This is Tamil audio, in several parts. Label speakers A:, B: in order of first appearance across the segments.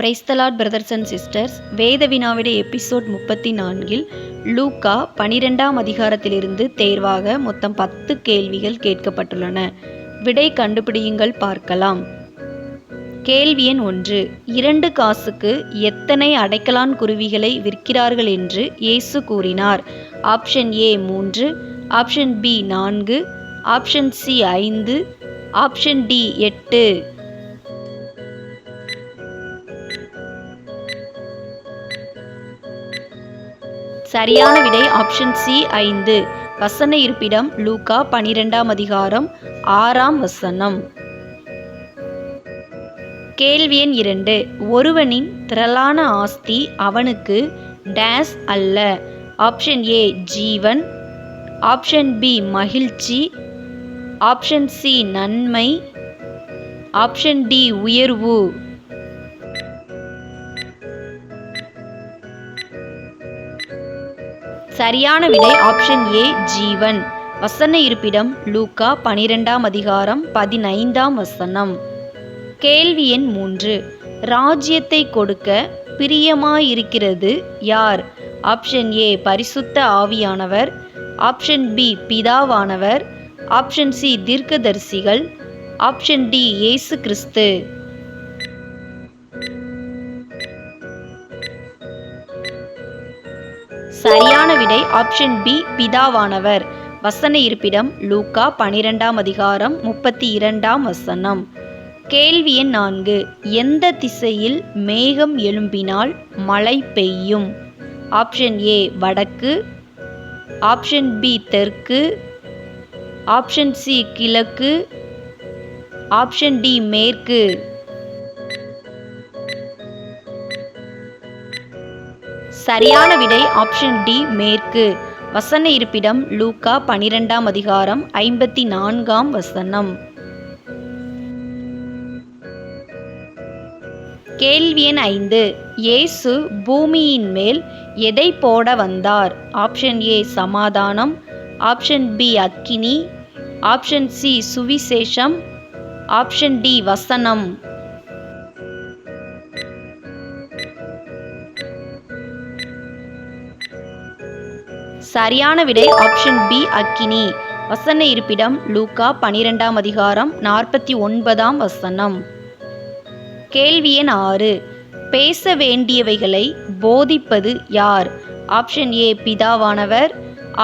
A: Praise the Lord brothers and sisters. வேத வினாவிடை எபிசோட் 34இல் லூக்கா 12ஆம் அதிகாரத்திலிருந்து தேர்வாக மொத்தம் 10 கேள்விகள் கேட்கப்பட்டுள்ளன. விடை கண்டுபிடியுங்கள், பார்க்கலாம். கேள்வி எண் 1. 2 காசுக்கு எத்தனை அடைக்கலான் குருவிகளை விற்கிறார்கள் என்று இயேசு கூறினார்? Option A 3, option B 4, option C 5, option D 8. சரியான விடை ஆப்ஷன் சி 5. வசன இருப்பிடம் லூக்கா 12ஆம் அதிகாரம் 6ஆம் வசனம். கேள்வி எண் 2. ஒருவனின் திரளான ஆஸ்தி அவனுக்கு டேஸ் அல்ல. ஆப்ஷன் ஏ ஜீவன், ஆப்ஷன் பி மகிழ்ச்சி, ஆப்ஷன் சி நன்மை, ஆப்ஷன் டி உயர்வு. சரியான விடை ஆப்ஷன் ஏ ஜீவன். வசன இருப்பிடம் லூக்கா 12ஆம் அதிகாரம் 15ஆம் வசனம். கேள்வி எண் 3. ராஜ்யத்தை கொடுக்க பிரியமாயிருக்கிறது யார்? ஆப்ஷன் ஏ பரிசுத்த ஆவியானவர், ஆப்ஷன் பி பிதாவானவர், ஆப்ஷன் சி தீர்க்கதரிசிகள், ஆப்ஷன் டி இயேசு கிறிஸ்து. சரியான விடை ஆப்ஷன் பி பிதாவானவர். வசன இருப்பிடம் லூக்கா 12ஆம் அதிகாரம் 32ஆம் வசனம். கேள்வி எண் 4. எந்த திசையில் மேகம் எழும்பினால் மழை பெய்யும்? ஆப்ஷன் ஏ வடக்கு, ஆப்ஷன் பி தெற்கு, ஆப்ஷன் சி கிழக்கு, ஆப்ஷன் டி மேற்கு. சரியான விடை ஆப்ஷன் டி மேற்கு. வசன இருப்பிடம் லூக்கா 12ஆம் அதிகாரம் 54ஆம் வசனம். கேள்வி எண் 5. இயேசு பூமியின் மேல் எதை போட வந்தார்? ஆப்ஷன் ஏ சமாதானம், ஆப்ஷன் பி அக்கினி, ஆப்ஷன் சி சுவிசேஷம், ஆப்ஷன் டி வசனம். சரியான விடை ஆப்ஷன் பி அக்கினி. வசன இருப்பிடம் லூக்கா 12ஆம் அதிகாரம் 49ஆம் வசனம். கேள்வி எண் 6. பேச வேண்டியவைகளை போதிப்பது யார்? ஆப்ஷன் ஏ பிதாவானவர்,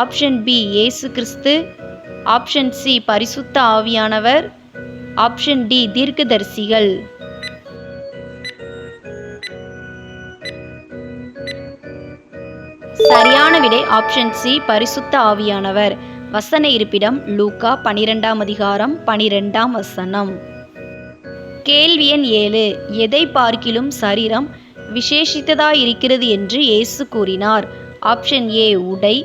A: ஆப்ஷன் பி இயேசு கிறிஸ்து, ஆப்ஷன் சி பரிசுத்த ஆவியானவர், ஆப்ஷன் டி தீர்க்கதரிசிகள். சரியான விடை ஆப்ஷன் சி பரிசுத்த ஆவியானவர். வசன இருப்பிடம் லூக்கா 12ஆம் அதிகாரம் 12ஆம் வசனம். கேள்வி எண் 7. எதை பார்க்கிலும் சரீரம் விசேஷித்ததாயிருக்கிறது என்று இயேசு கூறினார்? ஆப்ஷன் ஏ உடை,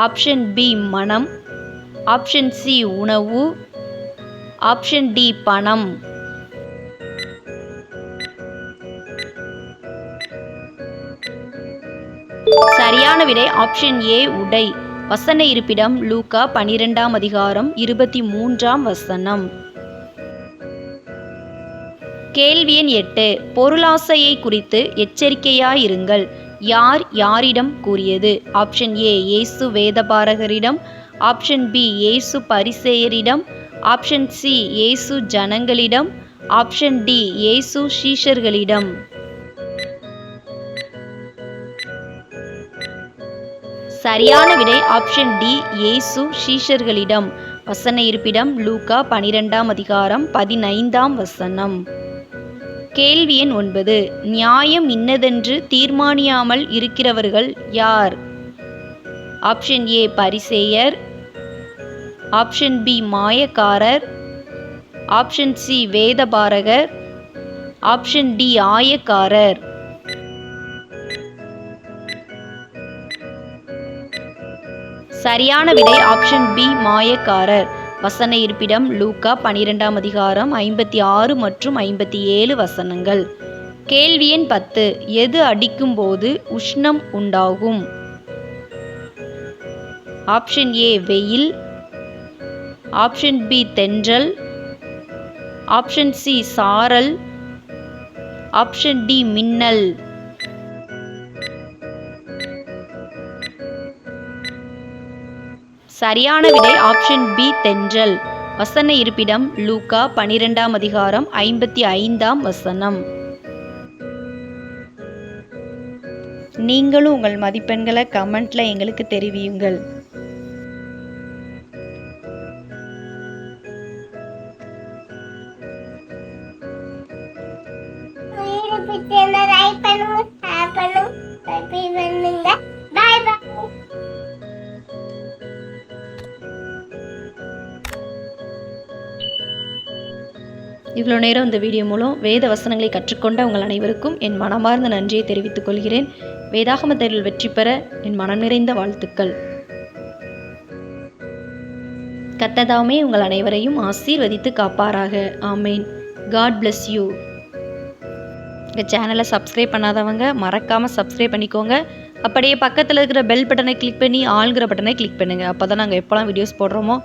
A: ஆப்ஷன் பி மனம், ஆப்ஷன் சி உணவு, ஆப்ஷன் டி பணம். சரியான விடை ஆப்ஷன் ஏ உடை. வசன இருப்பிடம் லூக்கா 12ஆம் அதிகாரம் 23ஆம் வசனம். கேள்வி எண் 8. பொருளாசையை குறித்து எச்சரிக்கையாயிருங்கள். யார் யாரிடம் கூறியது? ஆப்ஷன் ஏ இயேசு வேதபாரகரிடம், ஆப்ஷன் பி இயேசு பரிசேயரிடம், ஆப்ஷன் சி இயேசு ஜனங்களிடம், ஆப்ஷன் டி இயேசு சீஷர்களிடம். சரியான விடை ஆப்ஷன் டி இயேசு சீஷர்களிடம். வசன இருப்பிடம் லூக்கா 12ஆம் அதிகாரம் 15ஆம் வசனம். கேள்வி எண் 9. நியாயம் இன்னதென்று தீர்மானியாமல் இருக்கிறவர்கள் யார்? ஆப்ஷன் ஏ பரிசேயர், ஆப்ஷன் பி மாயக்காரர், ஆப்ஷன் சி வேதபாரகர், ஆப்ஷன் டி ஆயக்காரர். சரியான விடை ஆப்ஷன் பி மாயக்காரர். வசன இருப்பிடம் லூக்கா 12ஆம் அதிகாரம் 56 மற்றும் 57 வசனங்கள். கேள்வி எண் 10. எது அடிக்கும் போது உஷ்ணம் உண்டாகும்? ஆப்ஷன் ஏ வெயில், ஆப்ஷன் பி தென்றல், ஆப்ஷன் சி சாரல், ஆப்ஷன் டி மின்னல். சரியான விடை ஆப்ஷன் பி தென்றல். வசன இருப்பிடம் லூக்கா 12ஆம் அதிகாரம் 55ஆம் வசனம். நீங்களும் உங்கள் மதிப்பெண்களை கமெண்ட்ல எங்களுக்கு தெரிவியுங்கள். இவ்வளோ நேரம் இந்த வீடியோ மூலம் வேத வசனங்களை கற்றுக்கொண்ட உங்கள் அனைவருக்கும் என் மனமார்ந்த நன்றியை தெரிவித்துக் கொள்கிறேன். வேதாகம தேர்வில் வெற்றி பெற என் மனம் நிறைந்த வாழ்த்துக்கள். கர்த்தர் உங்கள் அனைவரையும் ஆசீர்வதித்து காப்பாராக. ஆமேன். God bless you. எங்கள் சேனலை சப்ஸ்கிரைப் பண்ணாதவங்க மறக்காமல் சப்ஸ்கிரைப் பண்ணிக்கோங்க. அப்படியே பக்கத்தில் இருக்கிற பெல் பட்டனை கிளிக் பண்ணி ஆல்கிற பட்டனை கிளிக் பண்ணுங்கள். அப்போ தான் நாங்கள் எப்போல்லாம் வீடியோஸ் போடுறோமோ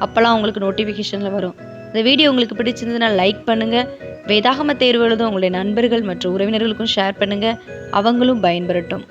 A: அப்போல்லாம் உங்களுக்கு நோட்டிஃபிகேஷனில் வரும். இந்த வீடியோ உங்களுக்கு பிடிச்சிருந்ததுன்னா லைக் பண்ணுங்கள். வேதாகம தேர்வு எழுதும் உங்களுடைய நண்பர்கள் மற்றும் உறவினர்களுக்கும் ஷேர் பண்ணுங்கள். அவங்களும் பயன்பெறட்டும்.